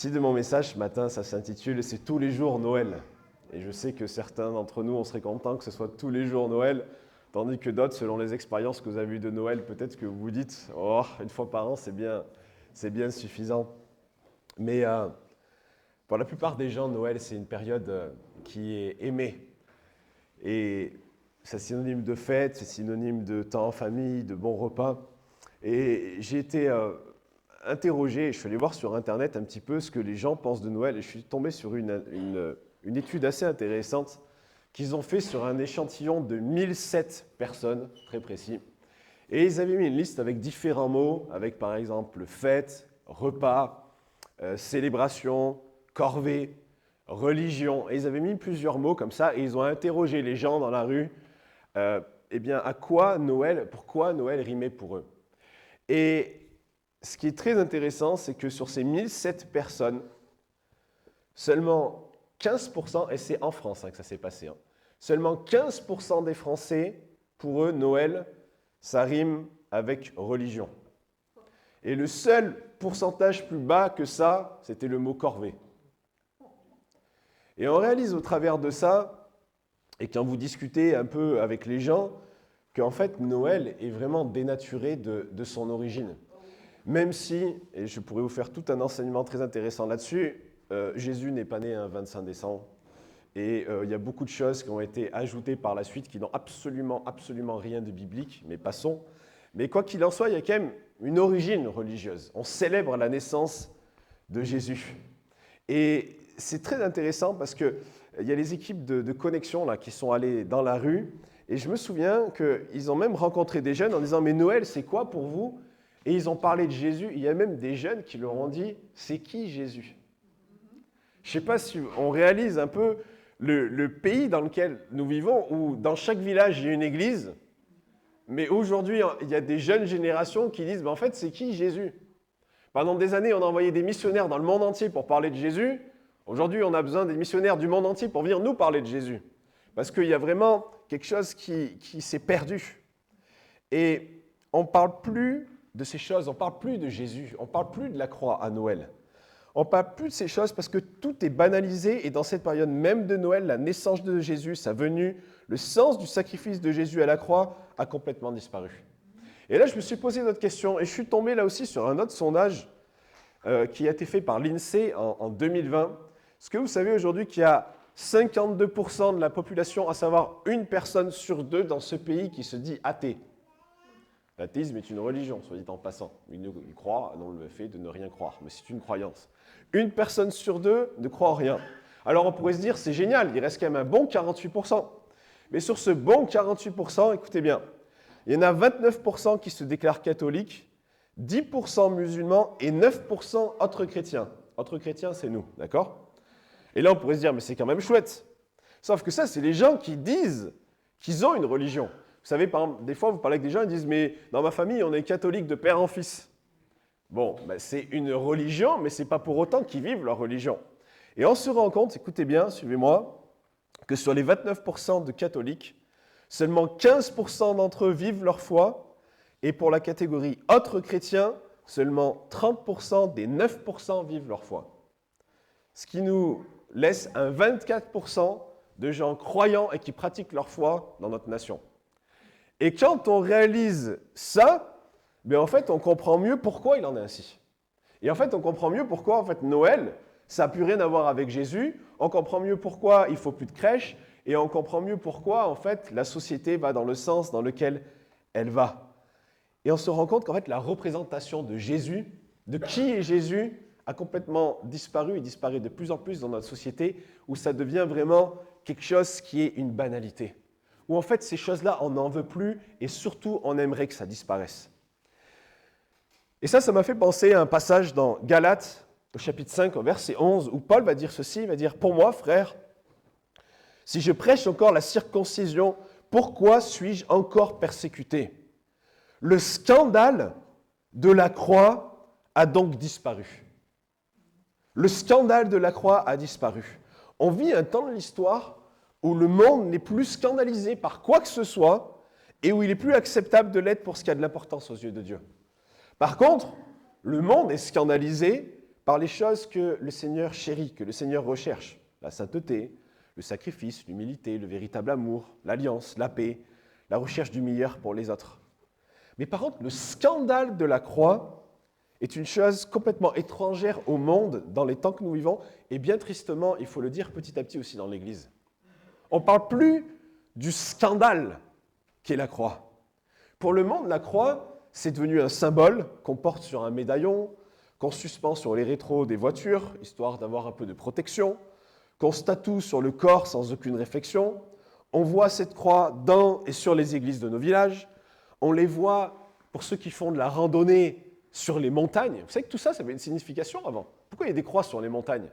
titre de mon message ce matin, ça s'intitule « C'est tous les jours Noël ». Et je sais que certains d'entre nous, on serait contents que ce soit tous les jours Noël, tandis que d'autres, selon les expériences que vous avez eues de Noël, peut-être que vous vous dites « Oh, une fois par an, c'est bien suffisant ». Mais pour la plupart des gens, Noël, c'est une période qui est aimée. Et c'est synonyme de fête, c'est synonyme de temps en famille, de bons repas. Et j'ai été interrogé, je suis allé voir sur Internet un petit peu ce que les gens pensent de Noël, et je suis tombé sur une étude assez intéressante qu'ils ont fait sur un échantillon de 1007 personnes, très précis. Et ils avaient mis une liste avec différents mots, avec par exemple fête, repas, célébration, corvée, religion. Et ils avaient mis plusieurs mots comme ça, et ils ont interrogé les gens dans la rue, pourquoi Noël rimait pour eux. Et ce qui est très intéressant, c'est que sur ces 1007 personnes, seulement 15%, et c'est en France que ça s'est passé, seulement 15% des Français, pour eux, Noël, ça rime avec religion. Et le seul pourcentage plus bas que ça, c'était le mot corvée. Et on réalise au travers de ça, et quand vous discutez un peu avec les gens, qu'en fait, Noël est vraiment dénaturé de son origine. Même si, et je pourrais vous faire tout un enseignement très intéressant là-dessus, Jésus n'est pas né un 25 décembre. Et il y a beaucoup de choses qui ont été ajoutées par la suite qui n'ont absolument rien de biblique, mais passons. Mais quoi qu'il en soit, il y a quand même une origine religieuse. On célèbre la naissance de Jésus. Et c'est très intéressant parce qu'il y a les équipes de connexion là, qui sont allées dans la rue. Et je me souviens qu'ils ont même rencontré des jeunes en disant « Mais Noël, c'est quoi pour vous ?» Et ils ont parlé de Jésus. Il y a même des jeunes qui leur ont dit « C'est qui Jésus ?» Je ne sais pas si on réalise un peu le pays dans lequel nous vivons, où dans chaque village, il y a une église. Mais aujourd'hui, il y a des jeunes générations qui disent en fait, c'est qui Jésus ? Pendant des années, on a envoyé des missionnaires dans le monde entier pour parler de Jésus. Aujourd'hui, on a besoin des missionnaires du monde entier pour venir nous parler de Jésus. Parce qu'il y a vraiment quelque chose qui s'est perdu. Et on ne parle plus de ces choses, on ne parle plus de Jésus, on ne parle plus de la croix à Noël. On ne parle plus de ces choses parce que tout est banalisé et dans cette période même de Noël, la naissance de Jésus, sa venue, le sens du sacrifice de Jésus à la croix a complètement disparu. Et là, je me suis posé d'autres questions et je suis tombé là aussi sur un autre sondage qui a été fait par l'INSEE en 2020. Est-ce que vous savez aujourd'hui qu'il y a 52% de la population, à savoir une personne sur deux dans ce pays qui se dit athée ? L'athéisme est une religion, soit dit en passant. Il croit dans le fait de ne rien croire, mais c'est une croyance. Une personne sur deux ne croit en rien. Alors on pourrait se dire, c'est génial, il reste quand même un bon 48%. Mais sur ce bon 48%, écoutez bien, il y en a 29% qui se déclarent catholiques, 10% musulmans et 9% autres chrétiens. Autres chrétiens, c'est nous, d'accord ? Et là, on pourrait se dire, mais c'est quand même chouette. Sauf que ça, c'est les gens qui disent qu'ils ont une religion. Vous savez, par exemple, des fois, vous parlez avec des gens, ils disent « Mais dans ma famille, on est catholique de père en fils. » Bon, c'est une religion, mais ce n'est pas pour autant qu'ils vivent leur religion. Et on se rend compte, écoutez bien, suivez-moi, que sur les 29% de catholiques, seulement 15% d'entre eux vivent leur foi, et pour la catégorie autres chrétiens, seulement 30% des 9% vivent leur foi. Ce qui nous laisse un 24% de gens croyants et qui pratiquent leur foi dans notre nation. Et quand on réalise ça, en fait, on comprend mieux pourquoi il en est ainsi. Et en fait, on comprend mieux pourquoi en fait, Noël, ça n'a plus rien à voir avec Jésus. On comprend mieux pourquoi il ne faut plus de crèche. Et on comprend mieux pourquoi en fait, la société va dans le sens dans lequel elle va. Et on se rend compte qu'en fait, la représentation de Jésus, de qui est Jésus, a complètement disparu et disparaît de plus en plus dans notre société, où ça devient vraiment quelque chose qui est une banalité. Où en fait, ces choses-là, on n'en veut plus et surtout, on aimerait que ça disparaisse. Et ça m'a fait penser à un passage dans Galates, au chapitre 5, au verset 11, où Paul va dire ceci, il va dire « Pour moi, frère, si je prêche encore la circoncision, pourquoi suis-je encore persécuté ? Le scandale de la croix a donc disparu. » Le scandale de la croix a disparu. On vit un temps de l'histoire où le monde n'est plus scandalisé par quoi que ce soit et où il est plus acceptable de l'être pour ce qui a de l'importance aux yeux de Dieu. Par contre, le monde est scandalisé par les choses que le Seigneur chérit, que le Seigneur recherche. La sainteté, le sacrifice, l'humilité, le véritable amour, l'alliance, la paix, la recherche du meilleur pour les autres. Mais par contre, le scandale de la croix est une chose complètement étrangère au monde dans les temps que nous vivons, et bien tristement, il faut le dire petit à petit aussi dans l'Église. On ne parle plus du scandale qu'est la croix. Pour le monde, la croix, c'est devenu un symbole qu'on porte sur un médaillon, qu'on suspend sur les rétros des voitures, histoire d'avoir un peu de protection, qu'on se tatoue sur le corps sans aucune réflexion. On voit cette croix dans et sur les églises de nos villages. On les voit, pour ceux qui font de la randonnée, sur les montagnes. Vous savez que tout ça, ça avait une signification avant. Pourquoi il y a des croix sur les montagnes?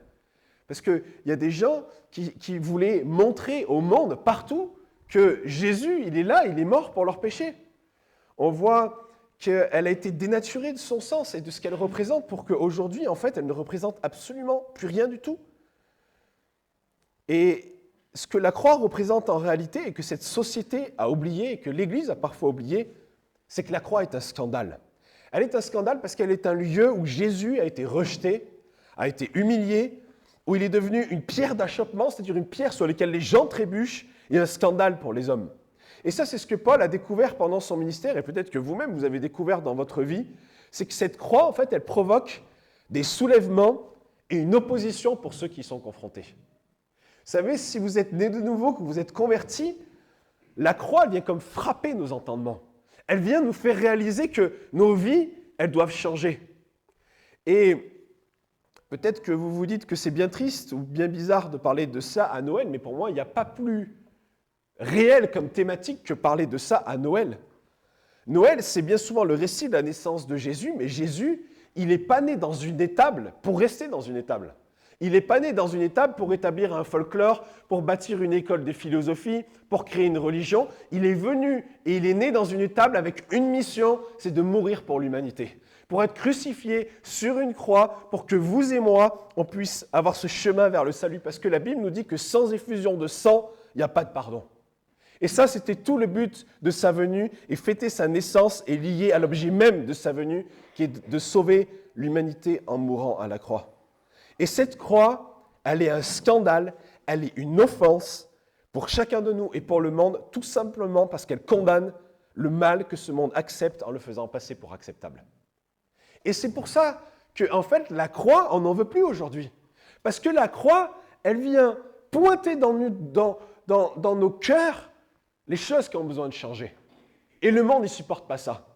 Parce qu'il y a des gens qui voulaient montrer au monde, partout, que Jésus, il est là, il est mort pour leurs péchés. On voit qu'elle a été dénaturée de son sens et de ce qu'elle représente pour qu'aujourd'hui, en fait, elle ne représente absolument plus rien du tout. Et ce que la croix représente en réalité et que cette société a oublié et que l'Église a parfois oublié, c'est que la croix est un scandale. Elle est un scandale parce qu'elle est un lieu où Jésus a été rejeté, a été humilié, où il est devenu une pierre d'achoppement, c'est-à-dire une pierre sur laquelle les gens trébuchent, et un scandale pour les hommes. Et ça, c'est ce que Paul a découvert pendant son ministère, et peut-être que vous-même, vous avez découvert dans votre vie, c'est que cette croix, en fait, elle provoque des soulèvements et une opposition pour ceux qui y sont confrontés. Vous savez, si vous êtes né de nouveau, que vous êtes converti, la croix elle vient comme frapper nos entendements. Elle vient nous faire réaliser que nos vies, elles doivent changer. Et peut-être que vous vous dites que c'est bien triste ou bien bizarre de parler de ça à Noël, mais pour moi, il n'y a pas plus réel comme thématique que parler de ça à Noël. Noël, c'est bien souvent le récit de la naissance de Jésus, mais Jésus, il n'est pas né dans une étable pour rester dans une étable. Il n'est pas né dans une étable pour établir un folklore, pour bâtir une école de philosophie, pour créer une religion. Il est venu et il est né dans une étable avec une mission, c'est de mourir pour l'humanité. Pour être crucifié sur une croix, pour que vous et moi, on puisse avoir ce chemin vers le salut. Parce que la Bible nous dit que sans effusion de sang, il n'y a pas de pardon. Et ça, c'était tout le but de sa venue, et fêter sa naissance est lié à l'objet même de sa venue, qui est de sauver l'humanité en mourant à la croix. Et cette croix, elle est un scandale, elle est une offense pour chacun de nous et pour le monde, tout simplement parce qu'elle condamne le mal que ce monde accepte en le faisant passer pour acceptable. Et c'est pour ça que, en fait, la croix, on n'en veut plus aujourd'hui. Parce que la croix, elle vient pointer dans nos cœurs les choses qui ont besoin de changer. Et le monde ne supporte pas ça.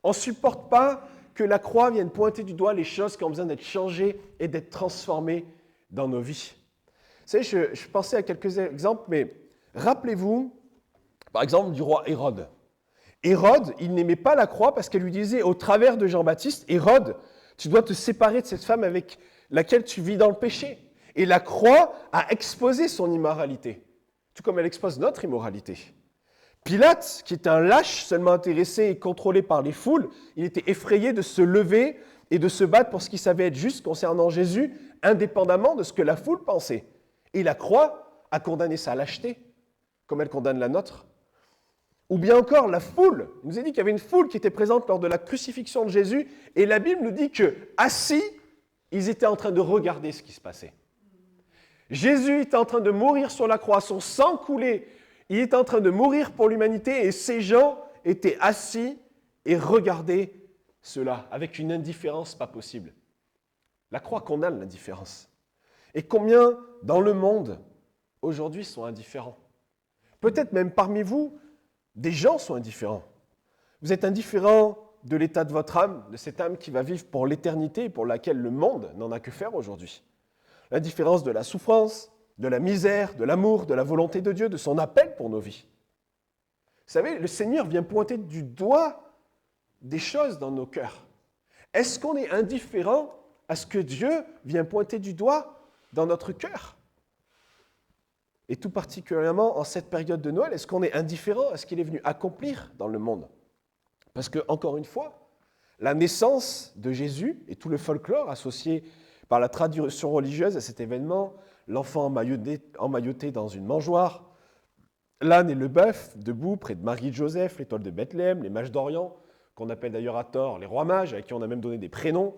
On ne supporte pas que la croix vienne pointer du doigt les choses qui ont besoin d'être changées et d'être transformées dans nos vies. Vous savez, je pensais à quelques exemples, mais rappelez-vous, par exemple, du roi Hérode. Hérode, il n'aimait pas la croix parce qu'elle lui disait, au travers de Jean-Baptiste, Hérode, tu dois te séparer de cette femme avec laquelle tu vis dans le péché. Et la croix a exposé son immoralité, tout comme elle expose notre immoralité. Pilate, qui était un lâche seulement intéressé et contrôlé par les foules, il était effrayé de se lever et de se battre pour ce qu'il savait être juste concernant Jésus, indépendamment de ce que la foule pensait. Et la croix a condamné sa lâcheté, comme elle condamne la nôtre. Ou bien encore la foule. Il nous a dit qu'il y avait une foule qui était présente lors de la crucifixion de Jésus, et la Bible nous dit que, assis, ils étaient en train de regarder ce qui se passait. Jésus était en train de mourir sur la croix, son sang coulait. Il est en train de mourir pour l'humanité et ces gens étaient assis et regardaient cela avec une indifférence pas possible. La croix condamne l'indifférence. Et combien dans le monde aujourd'hui sont indifférents? Peut-être même parmi vous, des gens sont indifférents. Vous êtes indifférent de l'état de votre âme, de cette âme qui va vivre pour l'éternité et pour laquelle le monde n'en a que faire aujourd'hui. L'indifférence de la souffrance, de la misère, de l'amour, de la volonté de Dieu, de son appel pour nos vies. Vous savez, le Seigneur vient pointer du doigt des choses dans nos cœurs. Est-ce qu'on est indifférent à ce que Dieu vient pointer du doigt dans notre cœur? Et tout particulièrement en cette période de Noël, est-ce qu'on est indifférent à ce qu'il est venu accomplir dans le monde? Parce que, encore une fois, la naissance de Jésus et tout le folklore associé par la tradition religieuse à cet événement, l'enfant emmailloté dans une mangeoire, l'âne et le bœuf debout près de Marie et Joseph, l'étoile de Bethléem, les mages d'Orient, qu'on appelle d'ailleurs à tort les rois mages, à qui on a même donné des prénoms.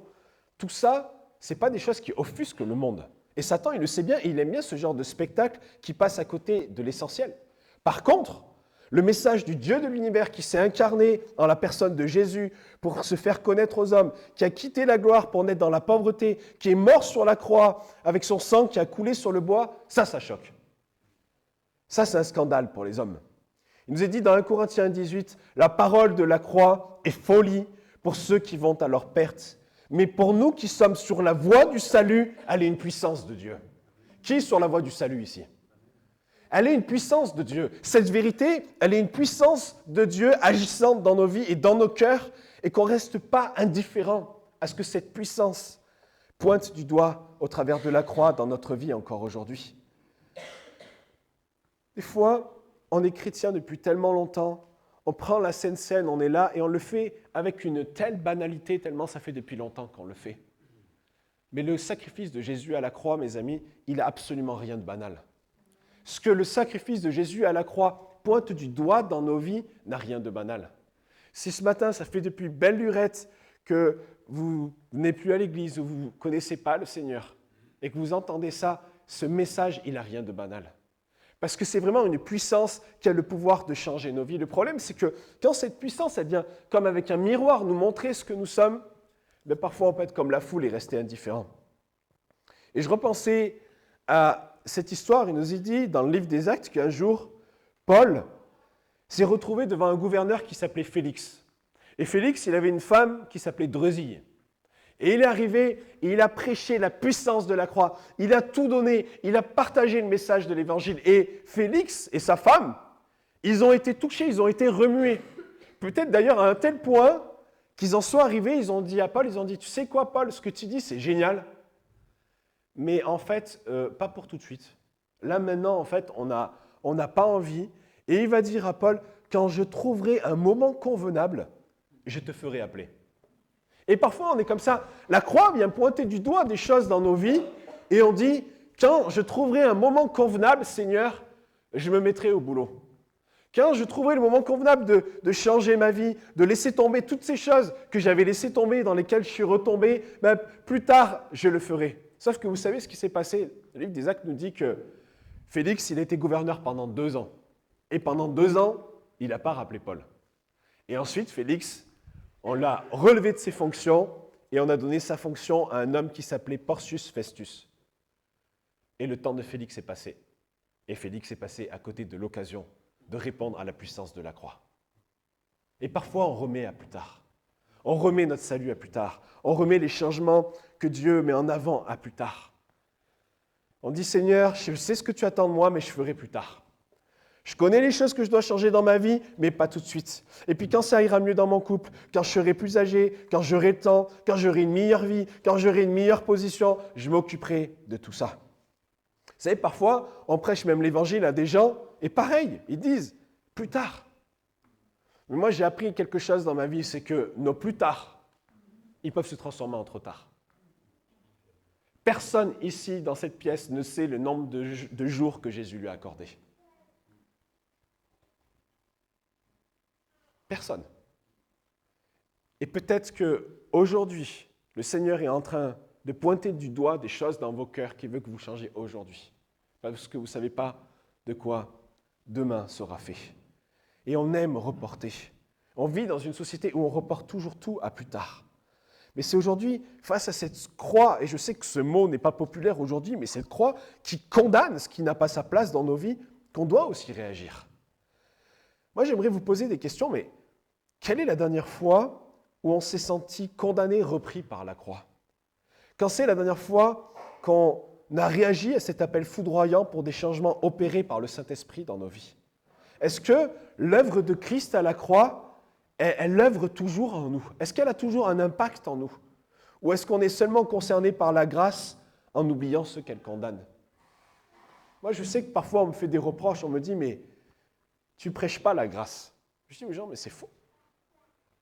Tout ça, ce n'est pas des choses qui offusquent le monde. Et Satan, il le sait bien, et il aime bien ce genre de spectacle qui passe à côté de l'essentiel. Par contre, le message du Dieu de l'univers qui s'est incarné en la personne de Jésus pour se faire connaître aux hommes, qui a quitté la gloire pour naître dans la pauvreté, qui est mort sur la croix avec son sang qui a coulé sur le bois, ça choque. Ça, c'est un scandale pour les hommes. Il nous est dit dans 1 Corinthiens 18, la parole de la croix est folie pour ceux qui vont à leur perte. Mais pour nous qui sommes sur la voie du salut, elle est une puissance de Dieu. Qui est sur la voie du salut ici ? Elle est une puissance de Dieu. Cette vérité, elle est une puissance de Dieu agissante dans nos vies et dans nos cœurs et qu'on ne reste pas indifférent à ce que cette puissance pointe du doigt au travers de la croix dans notre vie encore aujourd'hui. Des fois, on est chrétien depuis tellement longtemps, on prend la Sainte Seine, on est là et on le fait avec une telle banalité, tellement ça fait depuis longtemps qu'on le fait. Mais le sacrifice de Jésus à la croix, mes amis, il n'a absolument rien de banal. Ce que le sacrifice de Jésus à la croix pointe du doigt dans nos vies n'a rien de banal. Si ce matin, ça fait depuis belle lurette que vous n'êtes plus à l'église ou vous ne connaissez pas le Seigneur et que vous entendez ça, ce message, il n'a rien de banal. Parce que c'est vraiment une puissance qui a le pouvoir de changer nos vies. Le problème, c'est que quand cette puissance, elle vient comme avec un miroir nous montrer ce que nous sommes, ben parfois on peut être comme la foule et rester indifférent. Et je repensais à cette histoire, il nous est dit dans le livre des Actes qu'un jour, Paul s'est retrouvé devant un gouverneur qui s'appelait Félix. Et Félix, il avait une femme qui s'appelait Drusille. Et il est arrivé et il a prêché la puissance de la croix. Il a tout donné, il a partagé le message de l'évangile. Et Félix et sa femme, ils ont été touchés, ils ont été remués. Peut-être d'ailleurs à un tel point qu'ils en sont arrivés, ils ont dit à Paul, ils ont dit, tu sais quoi Paul, ce que tu dis c'est génial. Mais en fait, pas pour tout de suite. Là maintenant, en fait, on n'a pas envie. Et il va dire à Paul, quand je trouverai un moment convenable, je te ferai appeler. Et parfois, on est comme ça. La croix vient pointer du doigt des choses dans nos vies et on dit, quand je trouverai un moment convenable, Seigneur, je me mettrai au boulot. Quand je trouverai le moment convenable de changer ma vie, de laisser tomber toutes ces choses que j'avais laissées tomber, dans lesquelles je suis retombé, ben, plus tard, je le ferai. Sauf que vous savez ce qui s'est passé. Le livre des Actes nous dit que Félix, il a été gouverneur pendant 2 ans. Et pendant 2 ans, il n'a pas rappelé Paul. Et ensuite, Félix, on l'a relevé de ses fonctions et on a donné sa fonction à un homme qui s'appelait Porcius Festus. Et le temps de Félix est passé. Et Félix est passé à côté de l'occasion de répondre à la puissance de la croix. Et parfois, on remet à plus tard. On remet notre salut à plus tard. On remet les changements que Dieu met en avant à plus tard. On dit, Seigneur, je sais ce que tu attends de moi, mais je ferai plus tard. Je connais les choses que je dois changer dans ma vie, mais pas tout de suite. Et puis quand ça ira mieux dans mon couple, quand je serai plus âgé, quand j'aurai le temps, quand j'aurai une meilleure vie, quand j'aurai une meilleure position, je m'occuperai de tout ça. Vous savez, parfois, on prêche même l'évangile à des gens, et pareil, ils disent, plus tard. Mais moi, j'ai appris quelque chose dans ma vie, c'est que nos plus tard, ils peuvent se transformer en trop tard. Personne ici, dans cette pièce, ne sait le nombre de jours que Jésus lui a accordé. Personne. Et peut-être qu'aujourd'hui, le Seigneur est en train de pointer du doigt des choses dans vos cœurs qu'il veut que vous changiez aujourd'hui. Parce que vous ne savez pas de quoi demain sera fait. Et on aime reporter. On vit dans une société où on reporte toujours tout à plus tard. Mais c'est aujourd'hui, face à cette croix, et je sais que ce mot n'est pas populaire aujourd'hui, mais cette croix qui condamne ce qui n'a pas sa place dans nos vies, qu'on doit aussi réagir. Moi, j'aimerais vous poser des questions, mais quelle est la dernière fois où on s'est senti condamné, repris par la croix ? Quand c'est la dernière fois qu'on a réagi à cet appel foudroyant pour des changements opérés par le Saint-Esprit dans nos vies ? Est-ce que l'œuvre de Christ à la croix, elle œuvre toujours en nous? Est-ce qu'elle a toujours un impact en nous? Ou est-ce qu'on est seulement concerné par la grâce en oubliant ceux qu'elle condamne? Moi, je sais que parfois on me fait des reproches, on me dit, mais tu ne prêches pas la grâce. Je dis aux gens, mais c'est faux.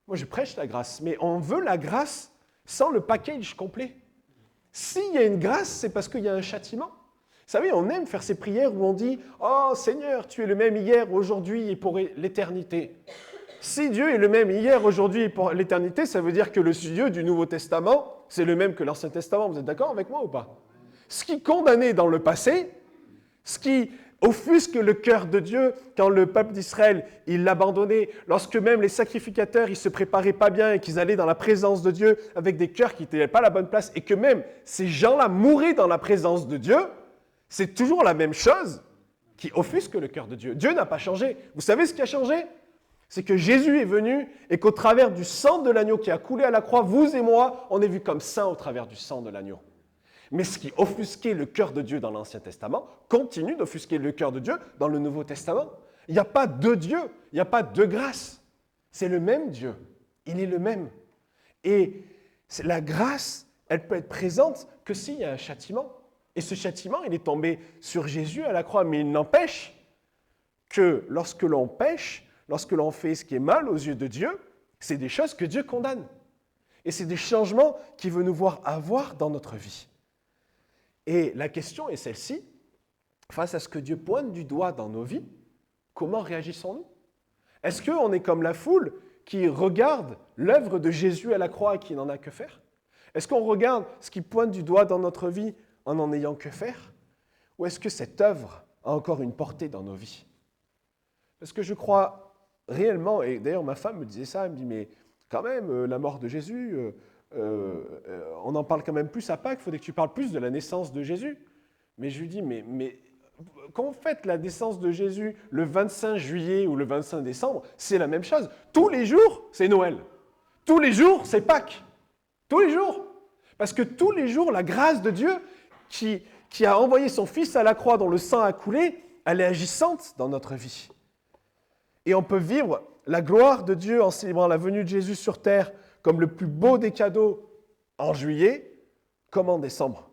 Moi, je prêche la grâce, mais on veut la grâce sans le package complet. S'il y a une grâce, c'est parce qu'il y a un châtiment. Vous savez, on aime faire ces prières où on dit « Oh Seigneur, tu es le même hier, aujourd'hui et pour l'éternité. » Si Dieu est le même hier, aujourd'hui et pour l'éternité, ça veut dire que le Dieu du Nouveau Testament, c'est le même que l'Ancien Testament. Vous êtes d'accord avec moi ou pas? Ce qui condamnait dans le passé, ce qui offusque le cœur de Dieu quand le peuple d'Israël, il l'abandonnait, lorsque même les sacrificateurs, ils se préparaient pas bien et qu'ils allaient dans la présence de Dieu avec des cœurs qui n'étaient pas à la bonne place et que même ces gens-là mouraient dans la présence de Dieu, c'est toujours la même chose qui offusque le cœur de Dieu. Dieu n'a pas changé. Vous savez ce qui a changé? C'est que Jésus est venu et qu'au travers du sang de l'agneau qui a coulé à la croix, vous et moi, on est vus comme saints au travers du sang de l'agneau. Mais ce qui offusquait le cœur de Dieu dans l'Ancien Testament continue d'offusquer le cœur de Dieu dans le Nouveau Testament. Il n'y a pas deux dieux, il n'y a pas deux grâces. C'est le même Dieu. Il est le même. Et la grâce, elle peut être présente que s'il y a un châtiment. Et ce châtiment, il est tombé sur Jésus à la croix. Mais il n'empêche que lorsque l'on pêche, lorsque l'on fait ce qui est mal aux yeux de Dieu, c'est des choses que Dieu condamne. Et c'est des changements qu'il veut nous voir avoir dans notre vie. Et la question est celle-ci, face à ce que Dieu pointe du doigt dans nos vies, comment réagissons-nous? Est-ce qu'on est comme la foule qui regarde l'œuvre de Jésus à la croix et qui n'en a que faire? Est-ce qu'on regarde ce qui pointe du doigt dans notre vie en n'en ayant que faire? Ou est-ce que cette œuvre a encore une portée dans nos vies? Parce que je crois réellement, et d'ailleurs ma femme me disait ça, elle me dit, mais quand même, la mort de Jésus, on en parle quand même plus à Pâques, il faudrait que tu parles plus de la naissance de Jésus. Mais je lui dis, mais quand on fête la naissance de Jésus le 25 juillet ou le 25 décembre, c'est la même chose. Tous les jours, c'est Noël. Tous les jours, c'est Pâques. Tous les jours. Parce que tous les jours, la grâce de Dieu qui a envoyé son Fils à la croix dont le sang a coulé, elle est agissante dans notre vie. Et on peut vivre la gloire de Dieu en célébrant la venue de Jésus sur terre comme le plus beau des cadeaux en juillet, comme en décembre.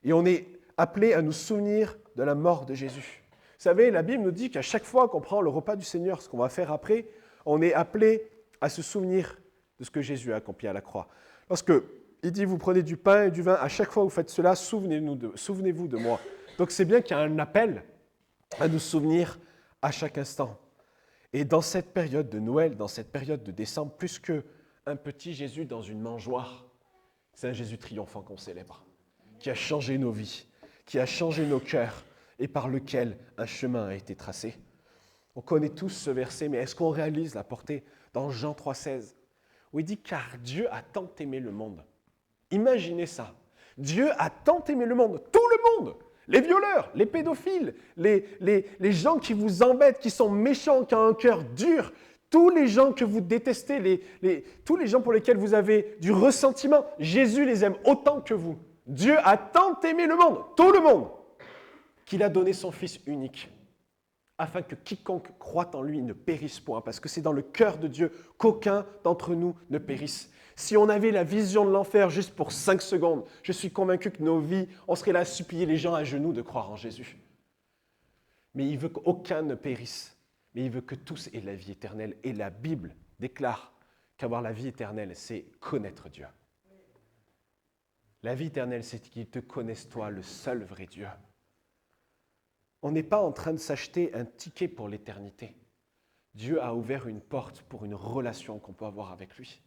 Et on est appelé à nous souvenir de la mort de Jésus. Vous savez, la Bible nous dit qu'à chaque fois qu'on prend le repas du Seigneur, ce qu'on va faire après, on est appelé à se souvenir de ce que Jésus a accompli à la croix. Lorsque il dit, vous prenez du pain et du vin, à chaque fois que vous faites cela, souvenez-vous de moi. Donc c'est bien qu'il y a un appel à nous souvenir à chaque instant. Et dans cette période de Noël, dans cette période de décembre, plus qu'un petit Jésus dans une mangeoire, c'est un Jésus triomphant qu'on célèbre, qui a changé nos vies, qui a changé nos cœurs et par lequel un chemin a été tracé. On connaît tous ce verset, mais est-ce qu'on réalise la portée dans Jean 3,16, où il dit « Car Dieu a tant aimé le monde ». Imaginez ça. Dieu a tant aimé le monde, tout le monde, les violeurs, les pédophiles, les gens qui vous embêtent, qui sont méchants, qui ont un cœur dur, tous les gens que vous détestez, tous les gens pour lesquels vous avez du ressentiment, Jésus les aime autant que vous. Dieu a tant aimé le monde, tout le monde, qu'il a donné son Fils unique, afin que quiconque croit en lui ne périsse point, parce que c'est dans le cœur de Dieu qu'aucun d'entre nous ne périsse. Si on avait la vision de l'enfer juste pour 5 secondes, je suis convaincu que nos vies, on serait là à supplier les gens à genoux de croire en Jésus. Mais il veut qu'aucun ne périsse, mais il veut que tous aient la vie éternelle. Et la Bible déclare qu'avoir la vie éternelle, c'est connaître Dieu. La vie éternelle, c'est qu'ils te connaissent toi, le seul vrai Dieu. On n'est pas en train de s'acheter un ticket pour l'éternité. Dieu a ouvert une porte pour une relation qu'on peut avoir avec lui.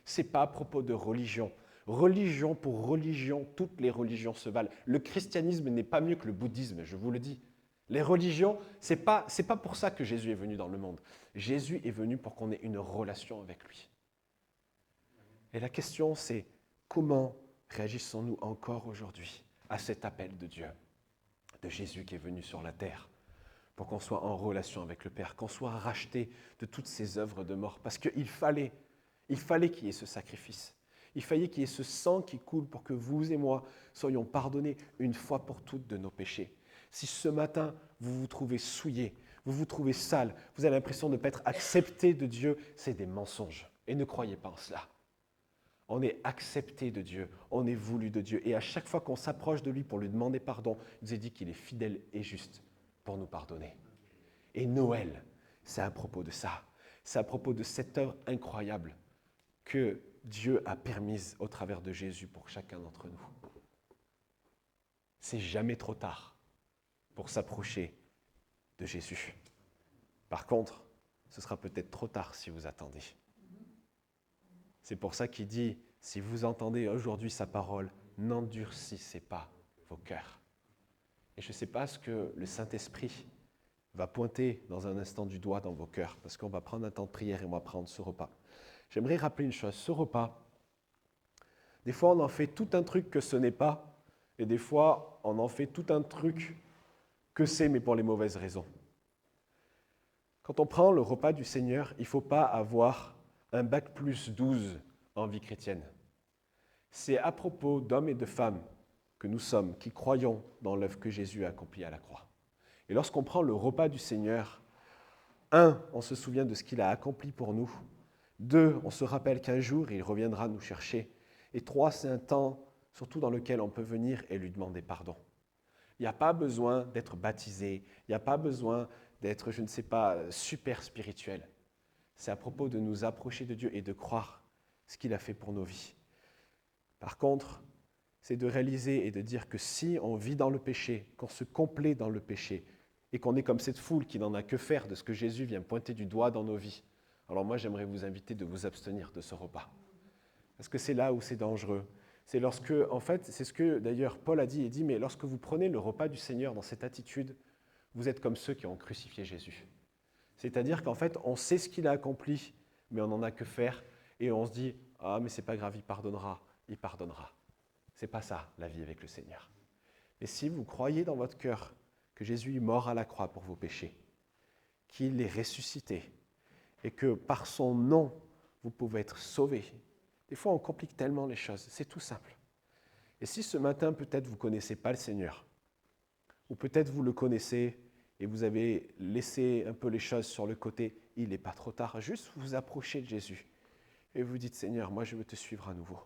Ce n'est pas à propos de religion. Religion pour religion, toutes les religions se valent. Le christianisme n'est pas mieux que le bouddhisme, je vous le dis. Les religions, ce n'est pas pour ça que Jésus est venu dans le monde. Jésus est venu pour qu'on ait une relation avec lui. Et la question, c'est comment réagissons-nous encore aujourd'hui à cet appel de Dieu, de Jésus qui est venu sur la terre, pour qu'on soit en relation avec le Père, qu'on soit racheté de toutes ces œuvres de mort, parce qu'il fallait qu'il y ait ce sacrifice. Il fallait qu'il y ait ce sang qui coule pour que vous et moi soyons pardonnés une fois pour toutes de nos péchés. Si ce matin, vous vous trouvez souillé, vous vous trouvez sale, vous avez l'impression de ne pas être accepté de Dieu, c'est des mensonges. Et ne croyez pas en cela. On est accepté de Dieu, on est voulu de Dieu. Et à chaque fois qu'on s'approche de lui pour lui demander pardon, il nous est dit qu'il est fidèle et juste pour nous pardonner. Et Noël, c'est à propos de ça. C'est à propos de cette œuvre incroyable que Dieu a permise au travers de Jésus pour chacun d'entre nous. C'est jamais trop tard pour s'approcher de Jésus. Par contre, ce sera peut-être trop tard si vous attendez. C'est pour ça qu'il dit si vous entendez aujourd'hui sa parole, n'endurcissez pas vos cœurs. Et je ne sais pas ce que le Saint-Esprit va pointer dans un instant du doigt dans vos cœurs, parce qu'on va prendre un temps de prière et on va prendre ce repas. J'aimerais rappeler une chose, ce repas, des fois on en fait tout un truc que ce n'est pas, et des fois on en fait tout un truc que c'est, mais pour les mauvaises raisons. Quand on prend le repas du Seigneur, il ne faut pas avoir un bac plus 12 en vie chrétienne. C'est à propos d'hommes et de femmes que nous sommes, qui croyons dans l'œuvre que Jésus a accomplie à la croix. Et lorsqu'on prend le repas du Seigneur, 1, on se souvient de ce qu'il a accompli pour nous. 2, on se rappelle qu'un jour, il reviendra nous chercher. Et 3, c'est un temps, surtout dans lequel on peut venir et lui demander pardon. Il n'y a pas besoin d'être baptisé, il n'y a pas besoin d'être, je ne sais pas, super spirituel. C'est à propos de nous approcher de Dieu et de croire ce qu'il a fait pour nos vies. Par contre, c'est de réaliser et de dire que si on vit dans le péché, qu'on se complaît dans le péché, et qu'on est comme cette foule qui n'en a que faire de ce que Jésus vient pointer du doigt dans nos vies, alors moi j'aimerais vous inviter de vous abstenir de ce repas. Parce que c'est là où c'est dangereux. C'est lorsque, en fait, c'est ce que d'ailleurs Paul a dit, il dit, mais lorsque vous prenez le repas du Seigneur dans cette attitude, vous êtes comme ceux qui ont crucifié Jésus. C'est-à-dire qu'en fait, on sait ce qu'il a accompli, mais on n'en a que faire, et on se dit, ah mais c'est pas grave, il pardonnera. C'est pas ça, la vie avec le Seigneur. Mais si vous croyez dans votre cœur que Jésus est mort à la croix pour vos péchés, qu'il est ressuscité, et que par son nom, vous pouvez être sauvés. Des fois, on complique tellement les choses, c'est tout simple. Et si ce matin, peut-être, vous ne connaissez pas le Seigneur, ou peut-être vous le connaissez et vous avez laissé un peu les choses sur le côté, il n'est pas trop tard, juste vous approchez de Jésus et vous dites, Seigneur, moi je veux te suivre à nouveau.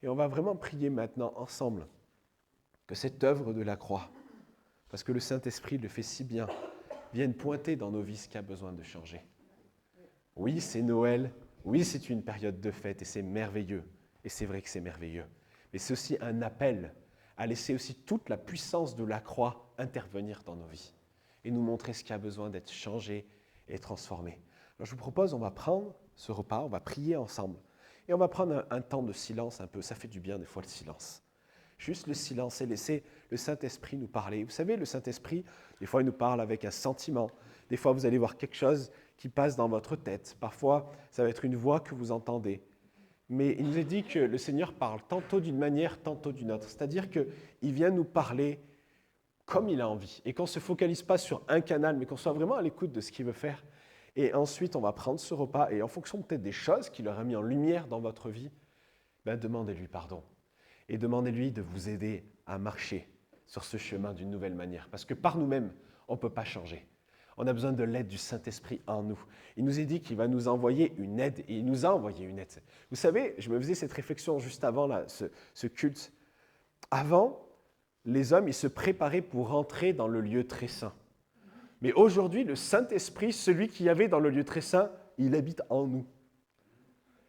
Et on va vraiment prier maintenant ensemble que cette œuvre de la croix, parce que le Saint-Esprit le fait si bien, vienne pointer dans nos vies ce qui a besoin de changer. Oui, c'est Noël, oui, c'est une période de fête et c'est merveilleux, et c'est vrai que c'est merveilleux, mais c'est aussi un appel à laisser aussi toute la puissance de la croix intervenir dans nos vies et nous montrer ce qui a besoin d'être changé et transformé. Alors je vous propose, on va prendre ce repas, on va prier ensemble et on va prendre un temps de silence un peu, ça fait du bien des fois le silence. Juste le silence et laisser le Saint-Esprit nous parler. Vous savez, le Saint-Esprit, des fois, il nous parle avec un sentiment. Des fois, vous allez voir quelque chose qui passe dans votre tête. Parfois, ça va être une voix que vous entendez. Mais il nous est dit que le Seigneur parle tantôt d'une manière, tantôt d'une autre. C'est-à-dire qu'il vient nous parler comme il a envie. Et qu'on ne se focalise pas sur un canal, mais qu'on soit vraiment à l'écoute de ce qu'il veut faire. Et ensuite, on va prendre ce repas et en fonction peut-être des choses qu'il aura mis en lumière dans votre vie, demandez-lui pardon. Et demandez-lui de vous aider à marcher sur ce chemin d'une nouvelle manière. Parce que par nous-mêmes, on ne peut pas changer. On a besoin de l'aide du Saint-Esprit en nous. Il nous est dit qu'il va nous envoyer une aide, et il nous a envoyé une aide. Vous savez, je me faisais cette réflexion juste avant ce culte. Avant, les hommes, ils se préparaient pour rentrer dans le lieu très saint. Mais aujourd'hui, le Saint-Esprit, celui qu'il y avait dans le lieu très saint, il habite en nous.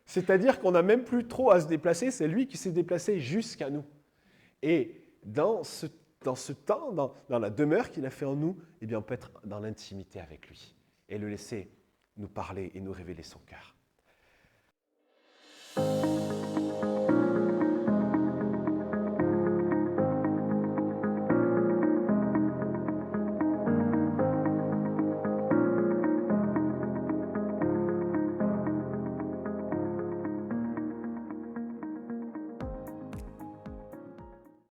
C'est-à-dire qu'on n'a même plus trop à se déplacer, c'est lui qui s'est déplacé jusqu'à nous. Et dans ce temps, dans la demeure qu'il a fait en nous, eh bien, on peut être dans l'intimité avec lui et le laisser nous parler et nous révéler son cœur.